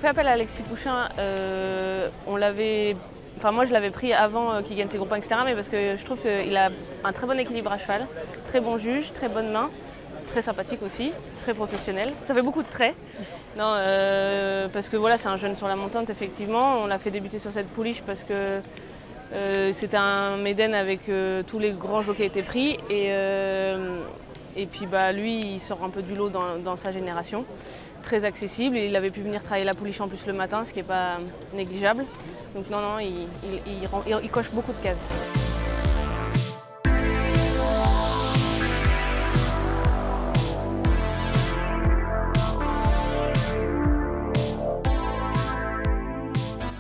fait appel à Alexis Pouchin, moi je l'avais pris avant qu'il gagne ses groupes 1, etc. Mais parce que je trouve qu'il a un très bon équilibre à cheval, très bon juge, très bonne main, très sympathique aussi, très professionnel. Ça fait beaucoup de traits. Non, parce que voilà, c'est un jeune sur la montante, effectivement. On l'a fait débuter sur cette pouliche parce que c'était un Méden avec tous les grands jockeys étaient pris. Et puis lui, il sort un peu du lot dans sa génération. Très accessible, et il avait pu venir travailler la pouliche en plus le matin, ce qui n'est pas négligeable. Donc non, il coche beaucoup de cases.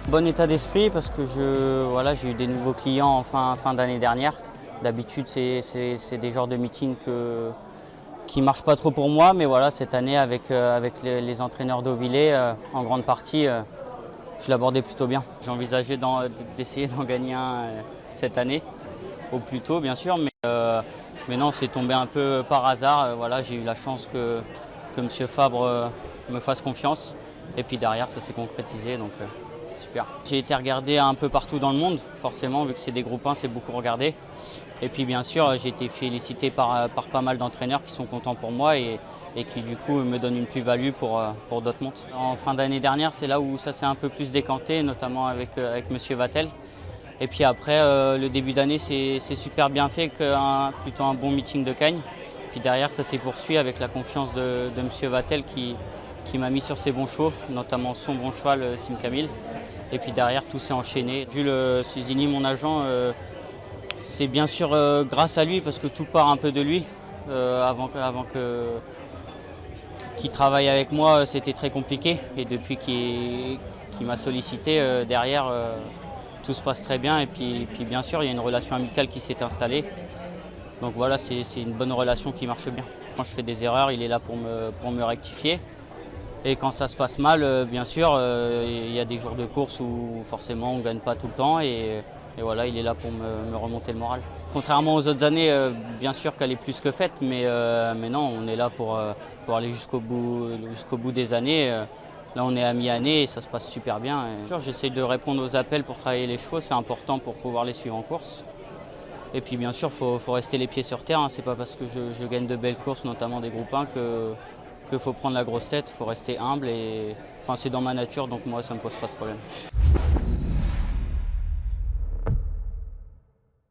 Bon état d'esprit parce que j'ai eu des nouveaux clients en fin d'année dernière. D'habitude, c'est des genres de meetings qui ne marchent pas trop pour moi, mais voilà, cette année avec les entraîneurs d'Auvillers, en grande partie, je l'abordais plutôt bien. J'ai envisagé d'essayer d'en gagner un cette année, au plus tôt bien sûr, mais non, c'est tombé un peu par hasard. Voilà, j'ai eu la chance que M. Fabre me fasse confiance, et puis derrière ça s'est concrétisé, donc c'est super. J'ai été regardé un peu partout dans le monde, forcément, vu que c'est des groupes 1, c'est beaucoup regardé. Et puis bien sûr, j'ai été félicité par pas mal d'entraîneurs qui sont contents pour moi et qui du coup me donnent une plus-value pour d'autres montes. En fin d'année dernière, c'est là où ça s'est un peu plus décanté, notamment avec M. Vatel. Et puis après, le début d'année, c'est super bien fait, plutôt un bon meeting de Cagnes. Puis derrière, ça s'est poursuivi avec la confiance de M. Vatel qui m'a mis sur ses bons chevaux, notamment son bon cheval, Sim Camille. Et puis derrière, tout s'est enchaîné. Jules Susini, mon agent, c'est bien sûr grâce à lui, parce que tout part un peu de lui. Avant qu'il travaille avec moi, c'était très compliqué. Et depuis qu'il m'a sollicité, derrière, tout se passe très bien. Et puis bien sûr, il y a une relation amicale qui s'est installée. Donc voilà, c'est une bonne relation qui marche bien. Quand je fais des erreurs, il est là pour me rectifier. Et quand ça se passe mal, bien sûr, il y a des jours de course où forcément on ne gagne pas tout le temps. Et voilà, il est là pour me remonter le moral. Contrairement aux autres années, bien sûr qu'elle est plus que faite, mais non, on est là pour aller jusqu'au bout des années. Là, on est à mi-année et ça se passe super bien. J'essaie de répondre aux appels pour travailler les chevaux, c'est important pour pouvoir les suivre en course. Et puis bien sûr, il faut rester les pieds sur terre. Hein. C'est pas parce que je gagne de belles courses, notamment des groupes 1, qu'il faut prendre la grosse tête. Il faut rester humble. C'est dans ma nature, donc moi, ça ne me pose pas de problème.